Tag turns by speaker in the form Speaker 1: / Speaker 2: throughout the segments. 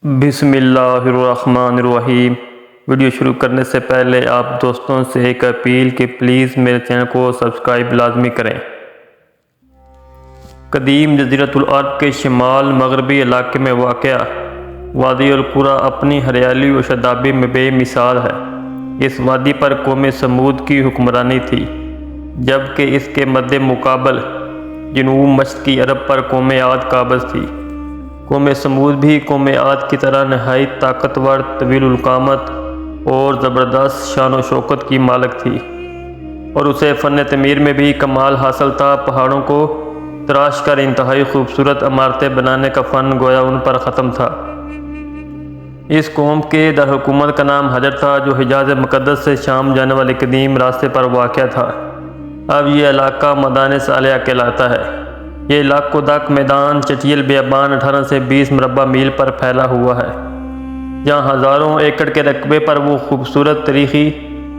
Speaker 1: بسم اللہ الرحمن الرحیم۔ ویڈیو شروع کرنے سے پہلے آپ دوستوں سے ایک اپیل کہ پلیز میرے چینل کو سبسکرائب لازمی کریں۔ قدیم جزیرۃ العرب کے شمال مغربی علاقے میں واقع وادی القریٰ اپنی ہریالی و شادابی میں بے مثال ہے۔ اس وادی پر قوم سمود کی حکمرانی تھی، جبکہ اس کے مد مقابل جنوب مشرقی عرب پر قوم عاد قابض تھی۔ قوم سمود بھی قوم عاد کی طرح نہایت طاقتور، طویل القامت اور زبردست شان و شوکت کی مالک تھی، اور اسے فن تعمیر میں بھی کمال حاصل تھا۔ پہاڑوں کو تراش کر انتہائی خوبصورت عمارتیں بنانے کا فن گویا ان پر ختم تھا۔ اس قوم کے دارالحکومت کا نام حجر تھا، جو حجاز مقدس سے شام جانے والے قدیم راستے پر واقع تھا۔ اب یہ علاقہ میدان صالحہ کہلاتا ہے۔ یہ لاکھ و داک میدان چٹیل بیابان 18 سے 20 مربع میل پر پھیلا ہوا ہے، جہاں ہزاروں ایکڑ کے رقبے پر وہ خوبصورت تاریخی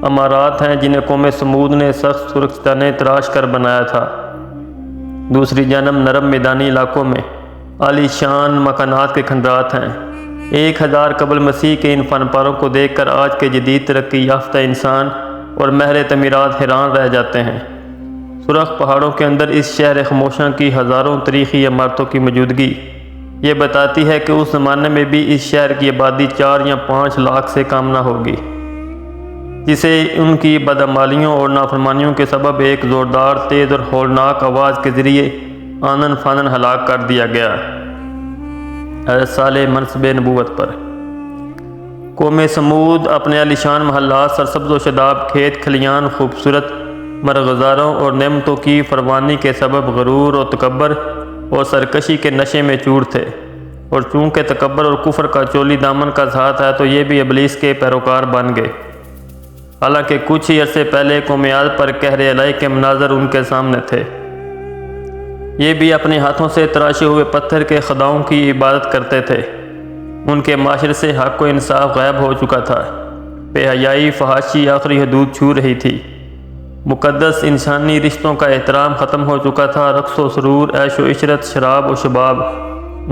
Speaker 1: عمارات ہیں جنہیں قوم سمود نے سخت سرکشتانیں تراش کر بنایا تھا۔ دوسری جانب نرم میدانی علاقوں میں عالی شان مکانات کے کھنڈرات ہیں۔ 1000 قبل مسیح کے ان فن پاروں کو دیکھ کر آج کے جدید ترقی یافتہ انسان اور ماہر تعمیرات حیران رہ جاتے ہیں۔ سرخ پہاڑوں کے اندر اس شہر خاموشاں کی ہزاروں تاریخی عمارتوں کی موجودگی یہ بتاتی ہے کہ اس زمانے میں بھی اس شہر کی آبادی 4 یا 5 لاکھ سے کم نہ ہوگی، جسے ان کی بدعمالیوں اور نافرمانیوں کے سبب ایک زوردار، تیز اور ہولناک آواز کے ذریعے آنن فانن ہلاک کر دیا گیا۔ حضرت صالح منصب نبوت پر۔ قوم سمود اپنے عالیشان محلات، سرسبز و شاداب کھیت کھلیان، خوبصورت مرغزاروں اور نعمتوں کی فراوانی کے سبب غرور اور تکبر اور سرکشی کے نشے میں چور تھے، اور چونکہ تکبر اور کفر کا چولی دامن کا ساتھ ہے تو یہ بھی ابلیس کے پیروکار بن گئے۔ حالانکہ کچھ ہی عرصے پہلے قوم عاد پر قہر الہی کے مناظر ان کے سامنے تھے۔ یہ بھی اپنے ہاتھوں سے تراشے ہوئے پتھر کے خداؤں کی عبادت کرتے تھے۔ ان کے معاشرے سے حق و انصاف غائب ہو چکا تھا۔ بے حیائی، فحاشی آخری حدود چھو رہی تھی۔ مقدس انسانی رشتوں کا احترام ختم ہو چکا تھا۔ رقص و سرور، عیش و عشرت، شراب و شباب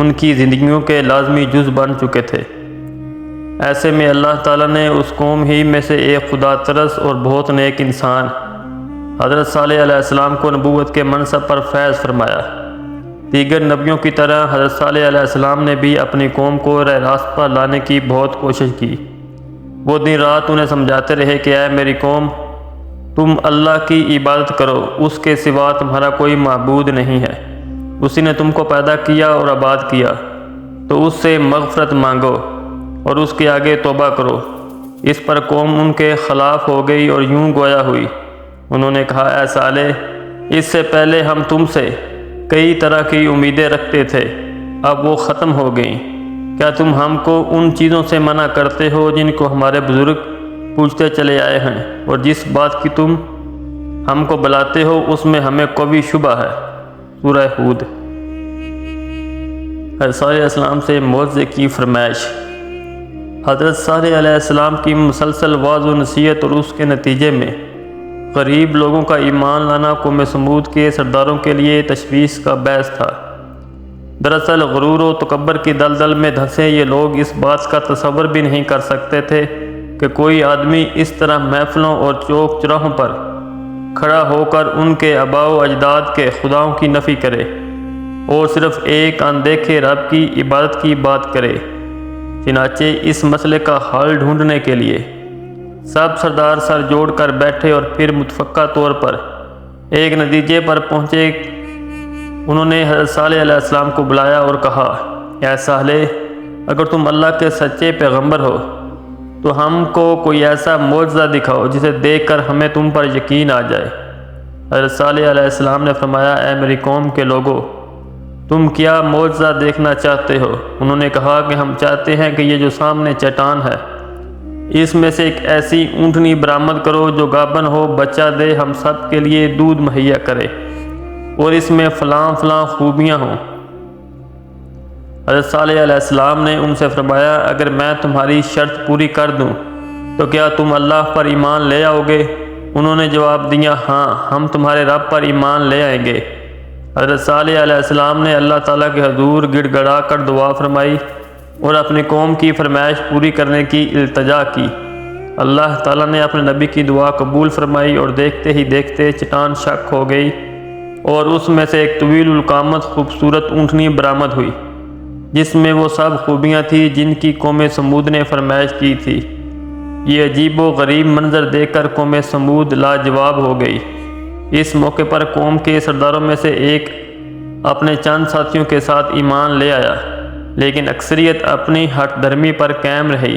Speaker 1: ان کی زندگیوں کے لازمی جز بن چکے تھے۔ ایسے میں اللہ تعالیٰ نے اس قوم ہی میں سے ایک خدا ترس اور بہت نیک انسان حضرت صالح علیہ السلام کو نبوت کے منصب پر فیض فرمایا۔ دیگر نبیوں کی طرح حضرت صالح علیہ السلام نے بھی اپنی قوم کو راہ راست پر لانے کی بہت کوشش کی۔ وہ دن رات انہیں سمجھاتے رہے کہ اے میری قوم، تم اللہ کی عبادت کرو، اس کے سوا تمہارا کوئی معبود نہیں ہے۔ اسی نے تم کو پیدا کیا اور آباد کیا، تو اس سے مغفرت مانگو اور اس کے آگے توبہ کرو۔ اس پر قوم ان کے خلاف ہو گئی اور یوں گویا ہوئی۔ انہوں نے کہا، اے صالح، اس سے پہلے ہم تم سے کئی طرح کی امیدیں رکھتے تھے، اب وہ ختم ہو گئیں۔ کیا تم ہم کو ان چیزوں سے منع کرتے ہو جن کو ہمارے بزرگ پوچھتے چلے آئے ہیں، اور جس بات کی تم ہم کو بلاتے ہو اس میں ہمیں قوی شبہ ہے؟ سورہ ہود۔ حضرت صالح علیہ السلام سے معاوضے کی فرمائش۔ حضرت صالح علیہ السلام کی مسلسل وعظ و نصیحت اور اس کے نتیجے میں غریب لوگوں کا ایمان لانا قوم سمود کے سرداروں کے لیے تشویش کا باعث تھا۔ دراصل غرور و تکبر کی دلدل میں دھنسے یہ لوگ اس بات کا تصور بھی نہیں کر سکتے تھے کہ کوئی آدمی اس طرح محفلوں اور چوک چراہوں پر کھڑا ہو کر ان کے آباء و اجداد کے خداؤں کی نفی کرے اور صرف ایک اندیکھے رب کی عبادت کی بات کرے۔ چنانچہ اس مسئلے کا حل ڈھونڈنے کے لیے سب سردار سر جوڑ کر بیٹھے اور پھر متفقہ طور پر ایک نتیجے پر پہنچے۔ انہوں نے حضرت صالح علیہ السلام کو بلایا اور کہا، اے صالح، اگر تم اللہ کے سچے پیغمبر ہو تو ہم کو کوئی ایسا معجزہ دکھاؤ جسے دیکھ کر ہمیں تم پر یقین آ جائے۔ حضرت صالح علیہ السلام نے فرمایا، اے میری قوم کے لوگو، تم کیا معجزہ دیکھنا چاہتے ہو؟ انہوں نے کہا کہ ہم چاہتے ہیں کہ یہ جو سامنے چٹان ہے، اس میں سے ایک ایسی اونٹنی برآمد کرو جو گابن ہو، بچہ دے، ہم سب کے لیے دودھ مہیا کرے، اور اس میں فلاں فلاں خوبیاں ہوں۔ حضرت صالح علیہ السلام نے ان سے فرمایا، اگر میں تمہاری شرط پوری کر دوں تو کیا تم اللہ پر ایمان لے آؤ گے؟ انہوں نے جواب دیا، ہاں، ہم تمہارے رب پر ایمان لے آئیں گے۔ حضرت صالح علیہ السلام نے اللہ تعالیٰ کے حضور گڑ گڑا کر دعا فرمائی، اور اپنی قوم کی فرمائش پوری کرنے کی التجا کی۔ اللہ تعالیٰ نے اپنے نبی کی دعا قبول فرمائی اور دیکھتے ہی دیکھتے چٹان شق ہو گئی اور اس میں سے ایک طویل القامت خوبصورت اونٹنی برآمد ہوئی، جس میں وہ سب خوبیاں تھیں جن کی قوم سمود نے فرمائش کی تھی۔ یہ عجیب و غریب منظر دیکھ کر قوم سمود لاجواب ہو گئی۔ اس موقع پر قوم کے سرداروں میں سے ایک اپنے چند ساتھیوں کے ساتھ ایمان لے آیا، لیکن اکثریت اپنی ہٹ دھرمی پر قائم رہی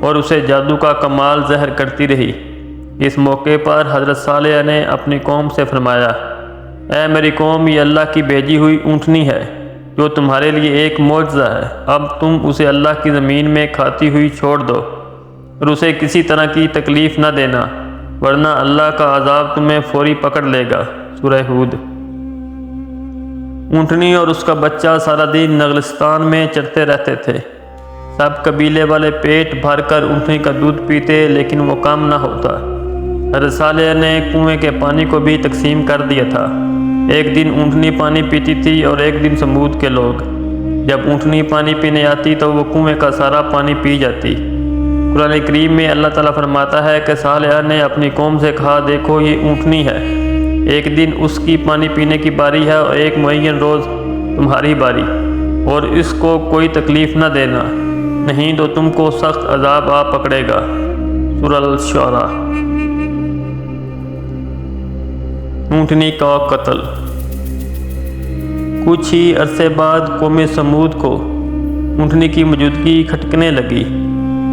Speaker 1: اور اسے جادو کا کمال ظاہر کرتی رہی۔ اس موقع پر حضرت صالح نے اپنی قوم سے فرمایا، اے میری قوم، یہ اللہ کی بھیجی ہوئی اونٹنی ہے جو تمہارے لیے ایک معجزہ ہے۔ اب تم اسے اللہ کی زمین میں کھاتی ہوئی چھوڑ دو اور اسے کسی طرح کی تکلیف نہ دینا، ورنہ اللہ کا عذاب تمہیں فوری پکڑ لے گا۔ سورہ ہود۔ اونٹنی اور اس کا بچہ سارا دن نغلستان میں چرتے رہتے تھے۔ سب قبیلے والے پیٹ بھر کر اونٹنی کا دودھ پیتے، لیکن وہ کم نہ ہوتا۔ حضرت صالح نے کنویں کے پانی کو بھی تقسیم کر دیا تھا۔ ایک دن اونٹنی پانی پیتی تھی اور ایک دن سمود کے لوگ۔ جب اونٹنی پانی پینے آتی تو وہ کنویں کا سارا پانی پی جاتی۔ قرآن کریم میں اللہ تعالیٰ فرماتا ہے کہ صالح نے اپنی قوم سے کہا، دیکھو یہ اونٹنی ہے، ایک دن اس کی پانی پینے کی باری ہے اور ایک معین روز تمہاری باری، اور اس کو کوئی تکلیف نہ دینا، نہیں تو تم کو سخت عذاب آ پکڑے گا۔ سورہ الشعراء۔ اونٹنی کا قتل۔ کچھ ہی عرصے بعد قوم سمود کو اونٹنی کی موجودگی کھٹکنے لگی۔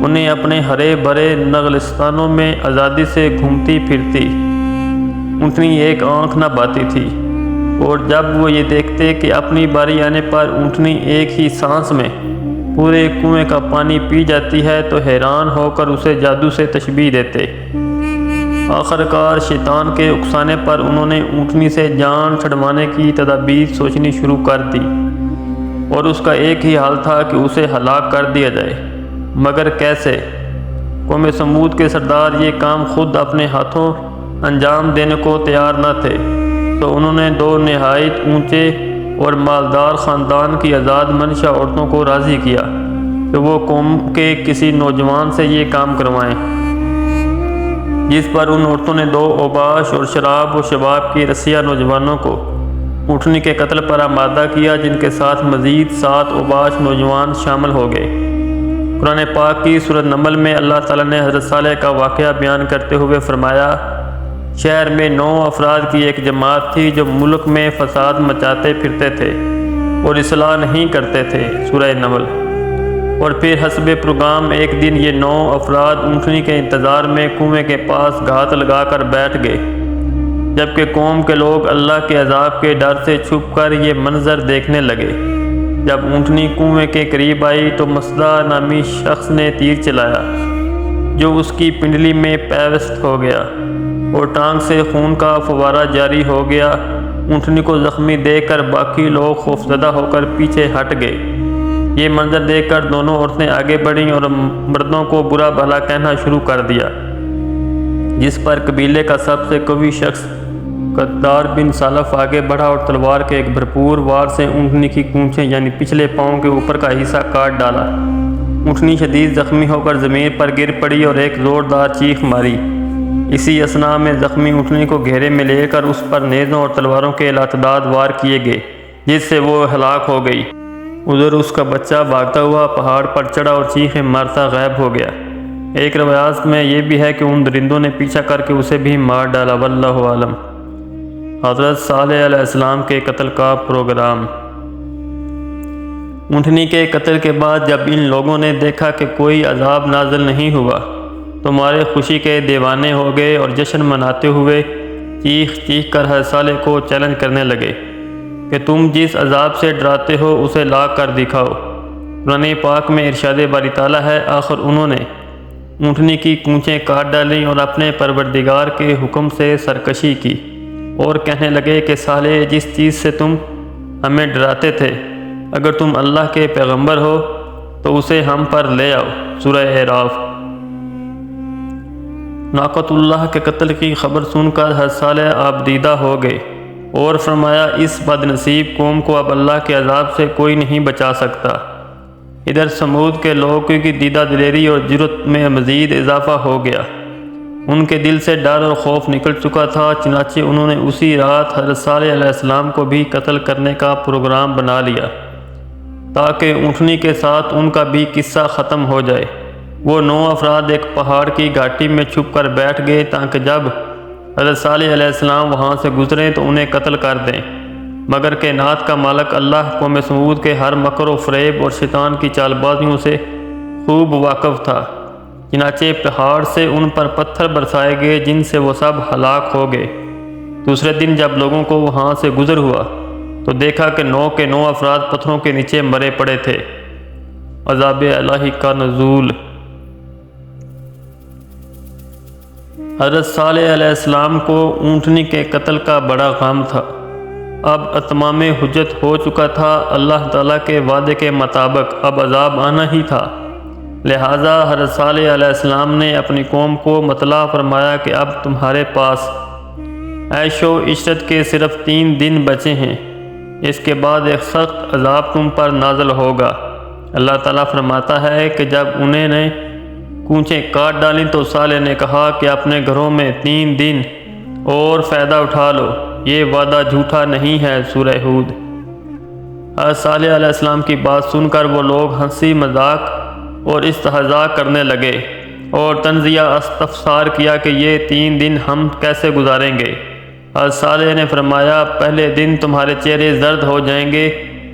Speaker 1: انہیں اپنے ہرے بھرے نغلستانوں میں آزادی سے گھومتی پھرتی اونٹنی ایک آنکھ نہ باتی تھی، اور جب وہ یہ دیکھتے کہ اپنی باری آنے پر اونٹنی ایک ہی سانس میں پورے کنویں کا پانی پی جاتی ہے تو حیران ہو کر اسے جادو سے تشبیہ دیتے۔ آخرکار شیطان کے اکسانے پر انہوں نے اونٹنی سے جان چھڑوانے کی تدابیر سوچنی شروع کر دی، اور اس کا ایک ہی حال تھا کہ اسے ہلاک کر دیا جائے، مگر کیسے؟ قوم سمود کے سردار یہ کام خود اپنے ہاتھوں انجام دینے کو تیار نہ تھے، تو انہوں نے دو نہایت اونچے اور مالدار خاندان کی آزاد منشا عورتوں کو راضی کیا کہ وہ قوم کے کسی نوجوان سے یہ کام کروائیں، جس پر ان عورتوں نے 2 اوباش اور شراب و شباب کی رسیہ نوجوانوں کو اونٹنی کے قتل پر آمادہ کیا، جن کے ساتھ مزید 7 اوباش نوجوان شامل ہو گئے۔ قرآن پاک کی سورۃ نمل میں اللہ تعالیٰ نے حضرت صالح کا واقعہ بیان کرتے ہوئے فرمایا، شہر میں 9 افراد کی ایک جماعت تھی جو ملک میں فساد مچاتے پھرتے تھے اور اصلاح نہیں کرتے تھے۔ سورہ نمل۔ اور پھر حسب پروگرام ایک دن یہ 9 افراد اونٹنی کے انتظار میں کنویں کے پاس گھات لگا کر بیٹھ گئے، جبکہ قوم کے لوگ اللہ کے عذاب کے ڈر سے چھپ کر یہ منظر دیکھنے لگے۔ جب اونٹنی کنویں کے قریب آئی تو مسدہ نامی شخص نے تیر چلایا، جو اس کی پنڈلی میں پیوست ہو گیا اور ٹانگ سے خون کا فوارہ جاری ہو گیا۔ اونٹنی کو زخمی دیکھ کر باقی لوگ خوفزدہ ہو کر پیچھے ہٹ گئے۔ یہ منظر دیکھ کر دونوں عورتیں آگے بڑھیں اور مردوں کو برا بھلا کہنا شروع کر دیا، جس پر قبیلے کا سب سے قوی شخص قدار بن سالف آگے بڑھا اور تلوار کے ایک بھرپور وار سے اونٹنی کی کونچیں یعنی پچھلے پاؤں کے اوپر کا حصہ کاٹ ڈالا۔ اونٹنی شدید زخمی ہو کر زمین پر گر پڑی اور ایک زوردار چیخ ماری۔ اسی اثناء میں زخمی اونٹنی کو گھیرے میں لے کر اس پر نیزوں اور تلواروں کے لاتعداد وار کیے گئے، جس سے وہ ہلاک ہو گئی۔ ادھر اس کا بچہ بھاگتا ہوا پہاڑ پر چڑھا اور چیخیں مارتا غائب ہو گیا۔ ایک روایات میں یہ بھی ہے کہ ان درندوں نے پیچھا کر کے اسے بھی مار ڈالا۔ واللہ عالم۔ حضرت صالح علیہ السلام کے قتل کا پروگرام۔ اونٹنی کے قتل کے بعد جب ان لوگوں نے دیکھا کہ کوئی عذاب نازل نہیں ہوا تو مارے خوشی کے دیوانے ہو گئے اور جشن مناتے ہوئے چیخ چیخ کر حضرت صالح کو چیلنج کرنے لگے کہ تم جس عذاب سے ڈراتے ہو اسے لا کر دکھاؤ۔ قرآن پاک میں ارشاد باری تعالیٰ ہے، آخر انہوں نے اونٹنی کی کونچیں کاٹ ڈالیں اور اپنے پروردگار کے حکم سے سرکشی کی اور کہنے لگے کہ صالح، جس چیز سے تم ہمیں ڈراتے تھے، اگر تم اللہ کے پیغمبر ہو تو اسے ہم پر لے آؤ۔ سورہ اعراف۔ ناقۃ اللہ کے قتل کی خبر سن کر حضرت صالح آبدیدہ ہو گئے اور فرمایا، اس بد نصیب قوم کو اب اللہ کے عذاب سے کوئی نہیں بچا سکتا۔ ادھر سمود کے لوگوں کی دیدہ دلیری اور جرأت میں مزید اضافہ ہو گیا۔ ان کے دل سے ڈر اور خوف نکل چکا تھا، چنانچہ انہوں نے اسی رات حضرت صالح علیہ السلام کو بھی قتل کرنے کا پروگرام بنا لیا تاکہ اونٹنی کے ساتھ ان کا بھی قصہ ختم ہو جائے۔ وہ 9 افراد ایک پہاڑ کی گھاٹی میں چھپ کر بیٹھ گئے تاکہ جب حضرت صالح علیہ السلام وہاں سے گزریں تو انہیں قتل کر دیں، مگر کائنات کا مالک اللہ قوم سمود کے ہر مکر و فریب اور شیطان کی چال بازیوں سے خوب واقف تھا۔ چنانچہ پہاڑ سے ان پر پتھر برسائے گئے جن سے وہ سب ہلاک ہو گئے۔ دوسرے دن جب لوگوں کو وہاں سے گزر ہوا تو دیکھا کہ 9 کے 9 افراد پتھروں کے نیچے مرے پڑے تھے۔ عذاب الہی کا نزول۔ حضرت صالح علیہ السلام کو اونٹنی کے قتل کا بڑا غم تھا۔ اب اتمام حجت ہو چکا تھا، اللہ تعالیٰ کے وعدے کے مطابق اب عذاب آنا ہی تھا۔ لہٰذا حضرت صالح علیہ السلام نے اپنی قوم کو مطلع فرمایا کہ اب تمہارے پاس عیش و عشرت کے صرف 3 دن بچے ہیں، اس کے بعد ایک سخت عذاب تم پر نازل ہوگا۔ اللہ تعالیٰ فرماتا ہے کہ جب انہیں نے کونچیں کاٹ ڈالیں تو صالح نے کہا کہ اپنے گھروں میں 3 دن اور فائدہ اٹھا لو، یہ وعدہ جھوٹا نہیں ہے۔ سورہ ہود۔ حضرت صالح علیہ السلام کی بات سن کر وہ لوگ ہنسی مذاق اور استہزاء کرنے لگے اور تنزیہ استفسار کیا کہ یہ 3 دن ہم کیسے گزاریں گے۔ حضرت صالح نے فرمایا، پہلے دن تمہارے چہرے زرد ہو جائیں گے،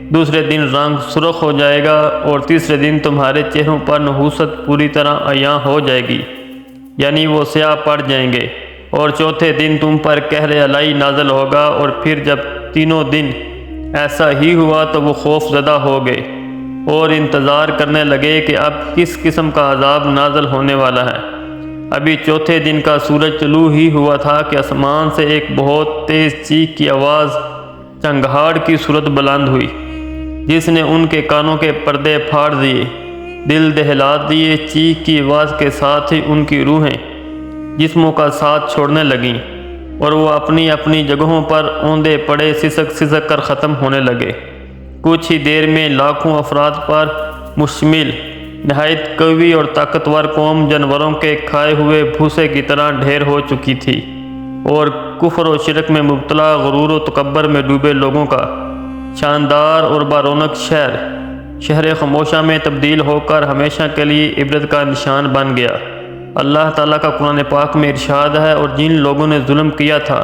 Speaker 1: دوسرے دن رنگ سرخ ہو جائے گا اور تیسرے دن تمہارے چہروں پر نحوست پوری طرح عیاں ہو جائے گی، یعنی وہ سیاہ پڑ جائیں گے، اور چوتھے دن تم پر قہر الہی نازل ہوگا۔ اور پھر جب تینوں دن ایسا ہی ہوا تو وہ خوف زدہ ہو گئے اور انتظار کرنے لگے کہ اب کس قسم کا عذاب نازل ہونے والا ہے۔ ابھی چوتھے دن کا سورج طلوع ہی ہوا تھا کہ آسمان سے ایک بہت تیز چیخ کی آواز چنگھاڑ کی صورت بلند ہوئی، جس نے ان کے کانوں کے پردے پھاڑ دیے، دل دہلا دیے۔ چیخ کی آواز کے ساتھ ہی ان کی روحیں جسموں کا ساتھ چھوڑنے لگیں اور وہ اپنی اپنی جگہوں پر اوندے پڑے سسک سسک کر ختم ہونے لگے۔ کچھ ہی دیر میں لاکھوں افراد پر مشتمل نہایت قوی اور طاقتور قوم جانوروں کے کھائے ہوئے بھوسے کی طرح ڈھیر ہو چکی تھی، اور کفر و شرک میں مبتلا غرور و تکبر میں ڈوبے لوگوں کا شاندار اور بارونق شہر خاموشہ میں تبدیل ہو کر ہمیشہ کے لیے عبرت کا نشان بن گیا۔ اللہ تعالیٰ کا قرآن پاک میں ارشاد ہے، اور جن لوگوں نے ظلم کیا تھا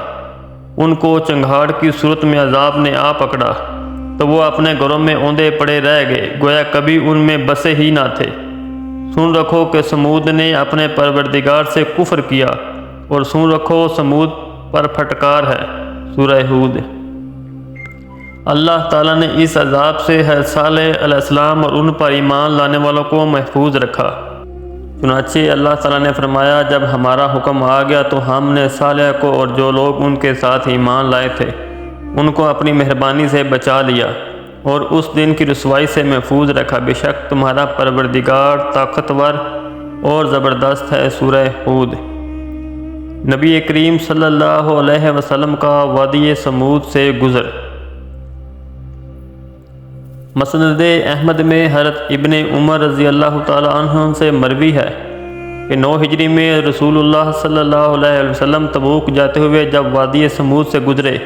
Speaker 1: ان کو چنگھاڑ کی صورت میں عذاب نے آ پکڑا تو وہ اپنے گھروں میں اوندے پڑے رہ گئے، گویا کبھی ان میں بسے ہی نہ تھے۔ سن رکھو کہ سمود نے اپنے پروردگار سے کفر کیا، اور سن رکھو سمود پر پھٹکار ہے۔ سورہ ہود۔ اللہ تعالیٰ نے اس عذاب سے حضرت صالح علیہ السلام اور ان پر ایمان لانے والوں کو محفوظ رکھا۔ چنانچہ اللہ تعالیٰ نے فرمایا، جب ہمارا حکم آ گیا تو ہم نے صالح کو اور جو لوگ ان کے ساتھ ایمان لائے تھے ان کو اپنی مہربانی سے بچا لیا اور اس دن کی رسوائی سے محفوظ رکھا۔ بے شک تمہارا پروردگار طاقتور اور زبردست ہے۔ سورہ ہود۔ نبی کریم صلی اللہ علیہ وسلم کا وادی سمود سے گزر۔ مسند احمد میں حضرت ابن عمر رضی اللہ تعالی عنہ سے مروی ہے کہ 9 ہجری میں رسول اللہ صلی اللہ علیہ وسلم تبوک جاتے ہوئے جب وادی سمود سے گزرے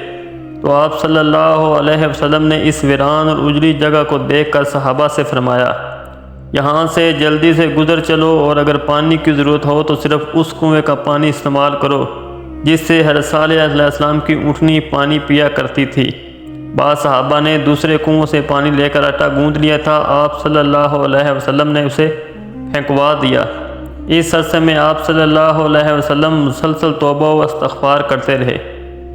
Speaker 1: تو آپ صلی اللہ علیہ وسلم نے اس ویران اور اجڑی جگہ کو دیکھ کر صحابہ سے فرمایا، یہاں سے جلدی سے گزر چلو، اور اگر پانی کی ضرورت ہو تو صرف اس کنویں کا پانی استعمال کرو جس سے حضرت صالح علیہ السلام کی اونٹنی پانی پیا کرتی تھی۔ بعض صحابہ نے دوسرے کنویں سے پانی لے کر آٹا گوندھ لیا تھا، آپ صلی اللہ علیہ وسلم نے اسے پھینکوا دیا۔ اس عرصے میں آپ صلی اللہ علیہ وسلم مسلسل توبہ و استغفار کرتے رہے۔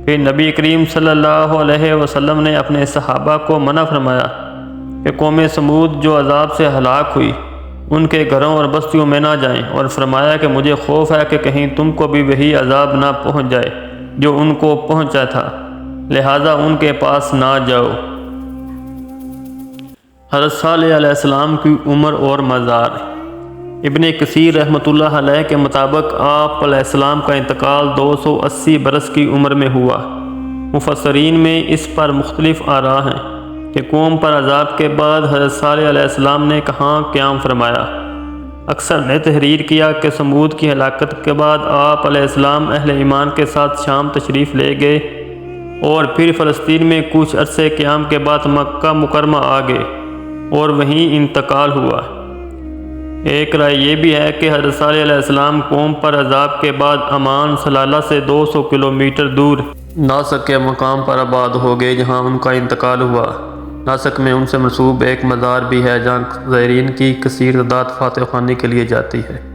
Speaker 1: پھر نبی کریم صلی اللہ علیہ وسلم نے اپنے صحابہ کو منع فرمایا کہ قوم سمود جو عذاب سے ہلاک ہوئی ان کے گھروں اور بستیوں میں نہ جائیں، اور فرمایا کہ مجھے خوف ہے کہ کہیں تم کو بھی وہی عذاب نہ پہنچ جائے جو ان کو پہنچا تھا، لہذا ان کے پاس نہ جاؤ۔ حضرت صالح علیہ السلام کی عمر اور مزار۔ ابن کثیر رحمۃ اللہ علیہ کے مطابق آپ علیہ السلام کا انتقال 280 برس کی عمر میں ہوا۔ مفسرین میں اس پر مختلف آراء ہیں۔ کہ قوم پر عذاب کے بعد حضرت صالح علیہ السلام نے کہاں قیام فرمایا۔ اکثر نے تحریر کیا کہ سمود کی ہلاکت کے بعد آپ علیہ السلام اہل ایمان کے ساتھ شام تشریف لے گئے اور پھر فلسطین میں کچھ عرصے قیام کے بعد مکہ مکرمہ آ گئے اور وہیں انتقال ہوا۔ ایک رائے یہ بھی ہے کہ حضرت صالح علیہ السلام قوم پر عذاب کے بعد عمان صلالہ سے 200 کلومیٹر دور ناسک کے مقام پر آباد ہو گئے جہاں ان کا انتقال ہوا۔ ناسک میں ان سے منسوب ایک مزار بھی ہے جہاں زائرین کی کثیر تعداد فاتح خوانی کے لیے جاتی ہے۔